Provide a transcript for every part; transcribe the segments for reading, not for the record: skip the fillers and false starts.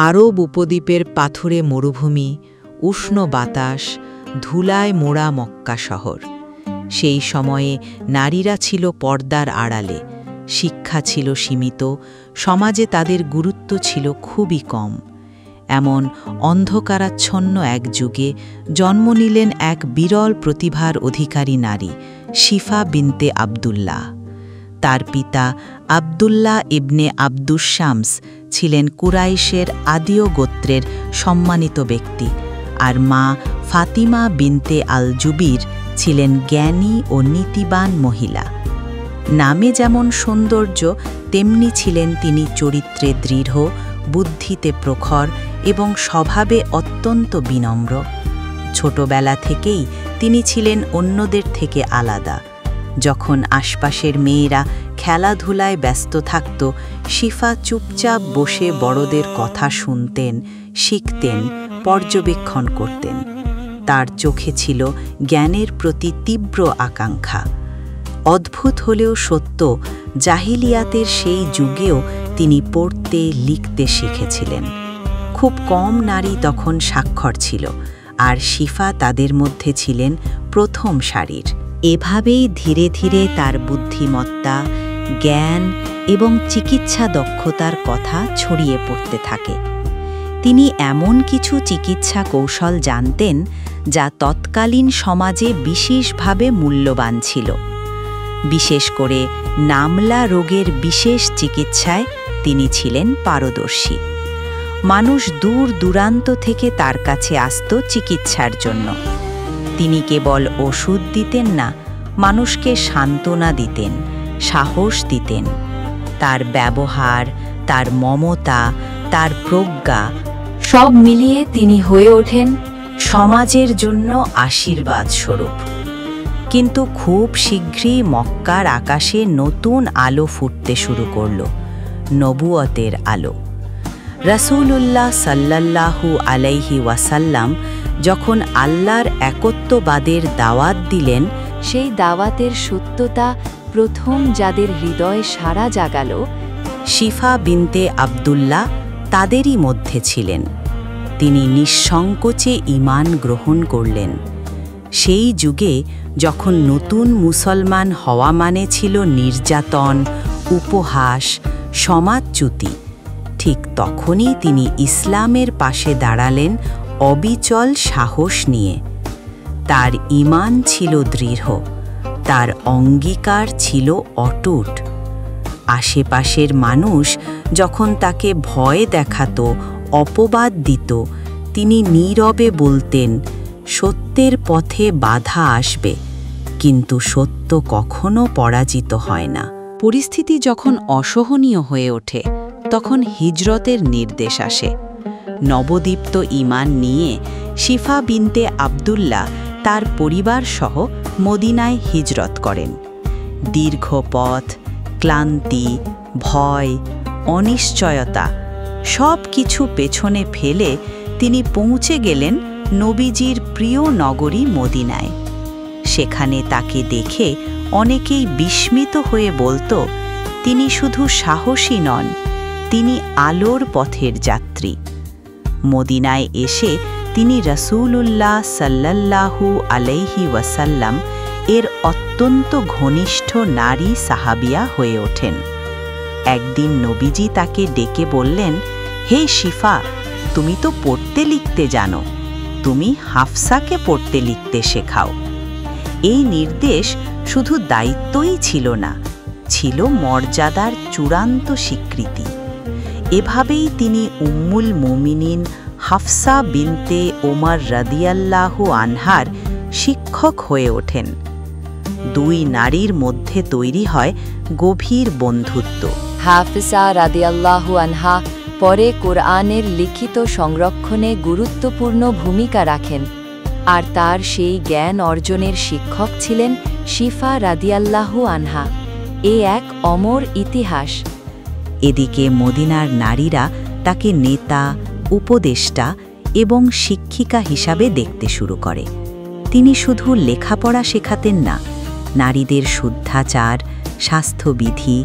আরব উপদ্বীপের পাথুরে মরুভূমি, উষ্ণ বাতাস, ধুলায় মোড়া মক্কা শহর। সেই সময়ে নারীরা ছিল পর্দার আড়ালে, শিক্ষা ছিল সীমিত, সমাজে তাদের গুরুত্ব ছিল খুবই কম। এমন অন্ধকারাচ্ছন্ন এক যুগে জন্ম নিলেন এক বিরল প্রতিভার অধিকারী নারী, শিফা বিনতে আবদুল্লাহ। তার পিতা আবদুল্লাহ ইবনে আব্দুস শামস ছিলেন কুরাইশের আদিয় গোত্রের সম্মানিত ব্যক্তি, আর মা ফাতিমা বিনতে আল জুবির ছিলেন জ্ঞানী ও নীতিবান মহিলা। নামে যেমন সৌন্দর্য, তেমনি ছিলেন তিনি চরিত্রে দৃঢ়, বুদ্ধিতে প্রখর এবং স্বভাবে অত্যন্ত বিনম্র। ছোটবেলা থেকেই তিনি ছিলেন অন্যদের থেকে আলাদা। যখন আশপাশের মেয়েরা খেলাধুলায় ব্যস্ত থাকত, শিফা চুপচাপ বসে বড়দের কথা শুনতেন, শিখতেন, পর্যবেক্ষণ করতেন। তার চোখে ছিল জ্ঞানের প্রতি তীব্র আকাঙ্ক্ষা। অদ্ভুত হলেও সত্য, জাহিলিয়াতের সেই যুগেও তিনি পড়তে লিখতে শিখেছিলেন। খুব কম নারী তখন সাক্ষর ছিল, আর শিফা তাদের মধ্যে ছিলেন প্রথম সারির। এভাবেই ধীরে ধীরে তার বুদ্ধিমত্তা, জ্ঞান এবং চিকিৎসা দক্ষতার কথা ছড়িয়ে পড়তে থাকে। তিনি এমন কিছু চিকিৎসা কৌশল জানতেন যা তৎকালীন সমাজে বিশেষভাবে মূল্যবান ছিল। বিশেষ করে নামলা রোগের বিশেষ চিকিৎসায় তিনি ছিলেন পারদর্শী। মানুষ দূর দূরান্ত থেকে তার কাছে আসত চিকিৎসার জন্য। তিনি কেবল ওষুধ দিতেন না, মানুষকে সান্ত্বনা দিতেন, সাহস দিতেন। তার ব্যবহার, তার মমতা, তার প্রজ্ঞা, সব মিলিয়ে তিনি হয়ে ওঠেন সমাজের জন্য আশীর্বাদ স্বরূপ। কিন্তু খুব শীঘ্রই মক্কার আকাশে নতুন আলো ফুটতে শুরু করল, নবুয়তের আলো। রাসূলুল্লাহ সাল্লাল্লাহু আলাইহি ওয়াসাল্লাম যখন আল্লাহর একত্ববাদের দাওয়াত দিলেন, সেই দাওয়াতের সত্যতা প্রথম যাদের হৃদয়ে সাড়া জাগাল, শিফা বিনতে আবদুল্লাহ তাদেরই মধ্যে ছিলেন। তিনি নিঃসংকোচে ঈমান গ্রহণ করলেন। সেই যুগে যখন নতুন মুসলমান হওয়া মানে ছিল নির্যাতন, উপহাস, সমাজচ্যুতি, ঠিক তখনই তিনি ইসলামের পাশে দাঁড়ালেন অবিচল সাহস নিয়ে। তার ঈমান ছিল দৃঢ়, তার অঙ্গীকার ছিল অটুট। আশেপাশের মানুষ যখন তাকে ভয় দেখাত, অপবাদ দিত, তিনি নীরবে বলতেন, সত্যের পথে বাধা আসবে, কিন্তু সত্য কখনো পরাজিত হয় না। পরিস্থিতি যখন অসহনীয় হয়ে ওঠে, তখন হিজরতের নির্দেশ আসে। নবদীপ্ত ঈমান নিয়ে শিফা বিনতে আবদুল্লাহ তার পরিবার সহ মদিনায় হিজরত করেন। দীর্ঘ পথ, ক্লান্তি, ভয়, অনিশ্চয়তা সব কিছু পেছনে ফেলে তিনি পৌঁছে গেলেন নবীজির প্রিয় নগরী মদিনায়। সেখানে তাকে দেখে অনেকেই বিস্মিত হয়ে বলতো, তিনি শুধু সাহসী নন, তিনি আলোর পথের যাত্রী। মদিনায় এসে তিনি রাসূলুল্লাহ সাল্লাল্লাহু আলাইহি ওয়াসাল্লাম এর অত্যন্ত ঘনিষ্ঠ নারী সাহাবিয়া হয়ে ওঠেন। একদিন নবীজি তাকে ডেকে বললেন, হে শিফা, তুমি তো পড়তে লিখতে জানো, তুমি হাফসাকে পড়তে লিখতে শেখাও। এই নির্দেশ শুধু দায়িত্বই ছিল না, ছিল মর্যাদার চূড়ান্ত স্বীকৃতি। এভাবেই তিনি উম্মুল মুমিনিন হাফসা বিনতে ওমর রাদিয়াল্লাহু আনহার শিক্ষক হয়ে ওঠেন। দুই নারীর মধ্যে তৈরি হয় গভীর বন্ধুত্ব। হাফসা রাদিয়াল্লাহু আনহা পরে কোরআনের লিখিত সংরক্ষণে গুরুত্বপূর্ণ ভূমিকা রাখেন, আর তার সেই জ্ঞান অর্জনের শিক্ষক ছিলেন শিফা রাদিয়াল্লাহু আনহা। এ এক অমর ইতিহাস। এদিকে মদিনার নারীরা তাকে নেতা, উপদেষ্টা এবং শিক্ষিকা হিসাবে দেখতে শুরু করে। তিনি শুধু লেখাপড়া শেখাতেন না, নারীদের শুদ্ধাচার, স্বাস্থ্যবিধি,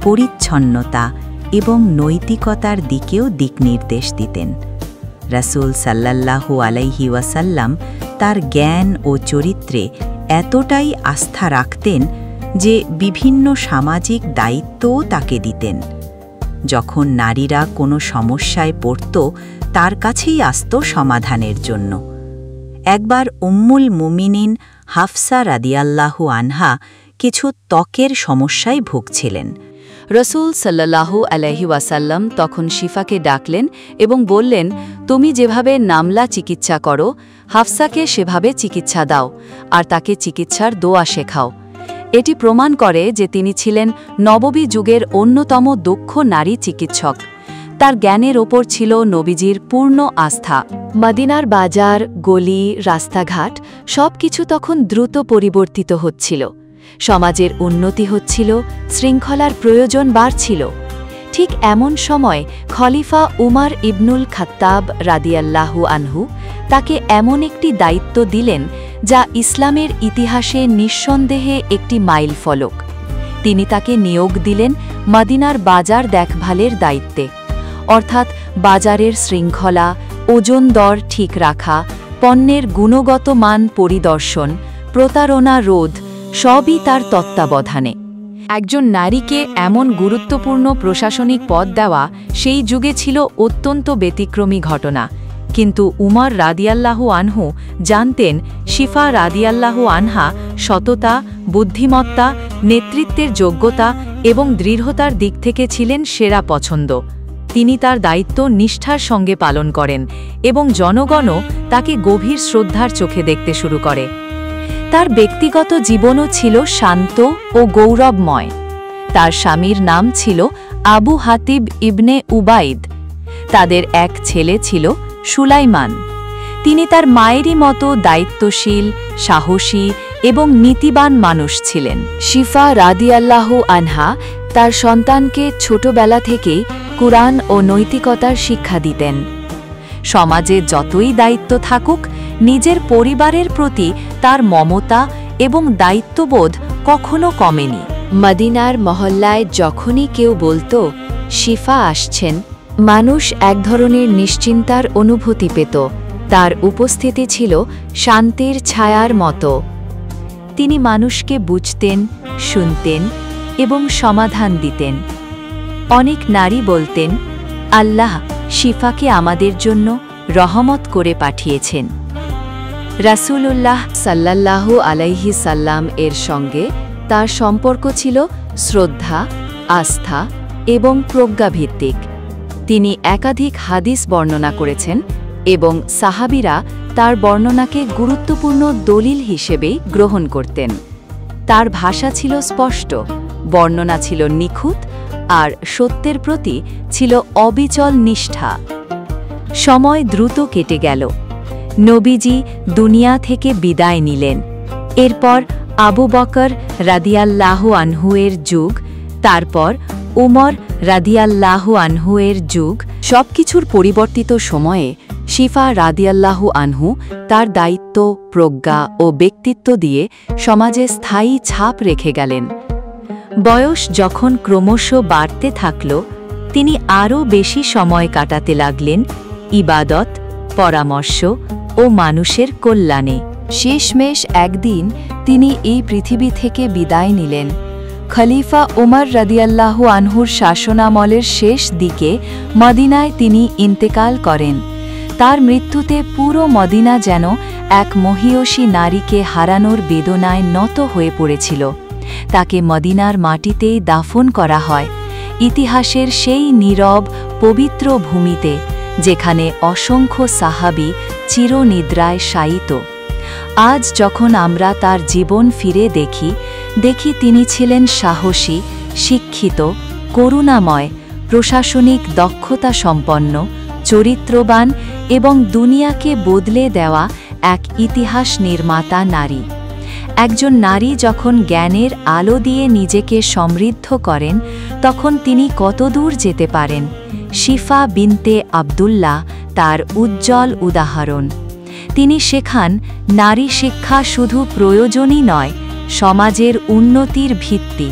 পরিচ্ছন্নতা এবং নৈতিকতার দিকেও দিকনির্দেশ দিতেন। রাসূল সাল্লাল্লাহু আলাইহি ওয়াসাল্লাম তার জ্ঞান ও চরিত্রে এতটাই আস্থা রাখতেন যে বিভিন্ন সামাজিক দায়িত্বও তাকে দিতেন। যখন নারীরা কোনো সমস্যায় পড়ত, তার কাছেই আসত সমাধানের জন্য। একবার উম্মুল মুমিনিন হাফসা রাদিয়াল্লাহু আনহা কিছু ত্বকের সমস্যায় ভুগছিলেন। রসুল সাল্লাল্লাহু আলাইহি ওয়াসাল্লাম তখন শিফাকে ডাকলেন এবং বললেন, তুমি যেভাবে নামলা চিকিৎসা করো, হাফসাকে সেভাবে চিকিৎসা দাও আর তাকে চিকিৎসার দোয়া শেখাও। এটি প্রমাণ করে যে তিনি ছিলেন নববী যুগের অন্যতম দক্ষ নারী চিকিৎসক। তার জ্ঞানের ওপর ছিল নবীজির পূর্ণ আস্থা। মদিনার বাজার, গলি, রাস্তাঘাট সবকিছু তখন দ্রুত পরিবর্তিত হচ্ছিল। সমাজের উন্নতি হচ্ছিল, শৃঙ্খলার প্রয়োজন বাড়ছিল। ঠিক এমন সময় খলিফা উমর ইবনুল খাত্তাব রাদিয়াল্লাহু আনহু তাকে এমন একটি দায়িত্ব দিলেন যা ইসলামের ইতিহাসে নিঃসন্দেহে একটি মাইলফলক। তিনি তাকে নিয়োগ দিলেন মদিনার বাজার দেখভালের দায়িত্বে, অর্থাৎ বাজারের শৃঙ্খলা, ওজন দর ঠিক রাখা, পণ্যের গুণগত মান পরিদর্শন, প্রতারণা রোধ সবই তার তত্ত্বাবধানে। একজন নারীকে এমন গুরুত্বপূর্ণ প্রশাসনিক পদ দেওয়া সেই যুগে ছিল অত্যন্ত ব্যতিক্রমী ঘটনা। কিন্তু উমর রাদিয়াল্লাহু আনহু জানতেন শিফা রাদিয়াল্লাহু আনহা সততা, বুদ্ধিমত্তা, নেতৃত্বের যোগ্যতা এবং দৃঢ়তার দিক থেকে ছিলেন সেরা পছন্দ। তিনি তার দায়িত্ব নিষ্ঠার সঙ্গে পালন করেন এবং জনগণও তাকে গভীর শ্রদ্ধার চোখে দেখতে শুরু করে। তার ব্যক্তিগত জীবনও ছিল শান্ত ও গৌরবময়। তার স্বামীর নাম ছিল আবু হাতিব ইবনে উবাইদ। তাদের এক ছেলে ছিল সুলাইমান। তিনি তার মায়েরই মতো দায়িত্বশীল, সাহসী এবং নীতিবান মানুষ ছিলেন। শিফা রাদিয়াল্লাহু আনহা তার সন্তানকে ছোটবেলা থেকেই কুরআন ও নৈতিকতার শিক্ষা দিতেন। সমাজে যতই দায়িত্ব থাকুক, নিজের পরিবারের প্রতি তার মমতা এবং দায়িত্ববোধ কখনো কমেনি। মদিনার মহল্লায় যখনই কেউ বলতো শিফা আসছেন, মানুষ এক ধরনের নিশ্চিন্তার অনুভূতি পেত। তার উপস্থিতি ছিল শান্তির ছায়ার মতো। তিনি মানুষকে বুঝতেন, শুনতেন এবং সমাধান দিতেন। অনেক নারী বলতেন, আল্লাহ শিফাকে আমাদের জন্য রহমত করে পাঠিয়েছেন। রাসূলুল্লাহ সাল্লাল্লাহু আলাইহি সাল্লাম এর সঙ্গে তার সম্পর্ক ছিল শ্রদ্ধা, আস্থা এবং প্রজ্ঞাভিত্তিক। তিনি একাধিক হাদিস বর্ণনা করেছেন এবং সাহাবীরা তার বর্ণনাকে গুরুত্বপূর্ণ দলিল হিসেবেই গ্রহণ করতেন। তার ভাষা ছিল স্পষ্ট, বর্ণনা ছিল নিখুঁত আর সত্যের প্রতি ছিল অবিচল নিষ্ঠা। সময় দ্রুত কেটে গেল। নবীজি দুনিয়া থেকে বিদায় নিলেন। এরপর আবু বকর রাদিয়াল্লাহু আনহু এর যুগ, তারপর উমর রাদিয়াল্লাহু আনহু এর যুগ। সবকিছুর পরিবর্তিত সময়ে শিফা রাদিয়াল্লাহু আনহু তার দায়িত্ব, প্রজ্ঞা ও ব্যক্তিত্ব দিয়ে সমাজে স্থায়ী ছাপ রেখে গেলেন। বয়স যখন ক্রমশ বাড়তে থাকল, তিনি আরও বেশি সময় কাটাতে লাগলেন ইবাদত, পরামর্শ ও মানুষের কল্যাণে। শেষমেশ একদিন তিনি এই পৃথিবী থেকে বিদায় নিলেন। খলিফা উমর রাদিয়াল্লাহু আনহুর শাসনামলের শেষ দিকে মদিনায় তিনি ইন্তেকাল করেন। তার মৃত্যুতে পুরো মদিনা যেন এক মহিয়সী নারীকে হারানোর বেদনায় নত হয়ে পড়েছিল। তাকে মদিনার মাটিতেই দাফন করা হয়, ইতিহাসের সেই নীরব পবিত্র ভূমিতে যেখানে অসংখ্য সাহাবী চিরনিদ্রায় শায়িত। আজ যখন আমরা তার জীবন ফিরে দেখি তিনি ছিলেন সাহসী, শিক্ষিত, করুণাময়, প্রশাসনিক দক্ষতা সম্পন্ন, চরিত্রবান এবং দুনিয়াকে বদলে দেওয়া এক ইতিহাস নির্মাতা নারী। একজন নারী যখন জ্ঞানের আলো দিয়ে নিজেকে সমৃদ্ধ করেন, তখন তিনি কতদূর যেতে পারেন। শিফা বিনতে আব্দুল্লাহ তার উজ্জ্বল উদাহরণ। তিনি শেখান নারী শিক্ষা শুধু প্রয়োজনই নয়, সমাজের উন্নতির ভিত্তি।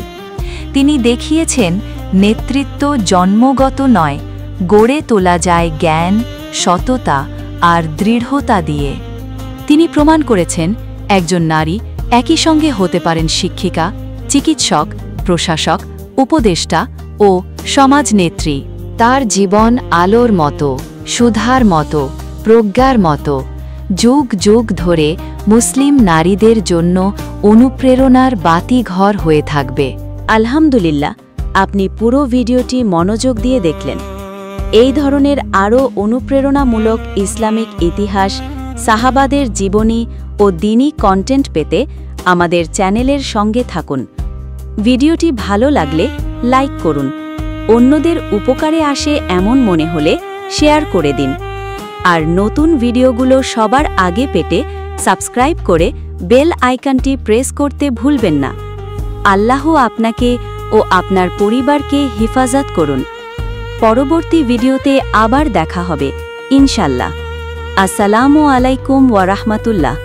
তিনি দেখিয়েছেন নেতৃত্ব জন্মগত নয়, গড়ে তোলা যায় জ্ঞান, সততা আর দৃঢ়তা দিয়ে। তিনি প্রমাণ করেছেন একজন নারী একই সঙ্গে হতে পারেন শিক্ষিকা, চিকিৎসক, প্রশাসক, উপদেষ্টা ও সমাজনেত্রী। তার জীবন আলোর মতো, সুধার মতো, প্রজ্ঞার মতো, যুগ যুগ ধরে মুসলিম নারীদের জন্য অনুপ্রেরণার বাতিঘর হয়ে থাকবে। আলহামদুলিল্লাহ, আপনি পুরো ভিডিওটি মনোযোগ দিয়ে দেখলেন। এই ধরনের আরও অনুপ্রেরণামূলক ইসলামিক ইতিহাস, সাহাবাদের জীবনী ও দ্বীনি কন্টেন্ট পেতে আমাদের চ্যানেলের সঙ্গে থাকুন। ভিডিওটি ভালো লাগলে লাইক করুন, অন্যদের উপকারে আসে এমন মনে হলে শেয়ার করে দিন, আর নতুন ভিডিওগুলো সবার আগে পেতে সাবস্ক্রাইব করে বেল আইকনটি প্রেস করতে ভুলবেন না। আল্লাহ আপনাকে ও আপনার পরিবারকে হেফাজত করুন। পরবর্তী ভিডিওতে আবার দেখা হবে ইনশাল্লাহ। আসসালামু আলাইকুম ওয়া রাহমাতুল্লাহ।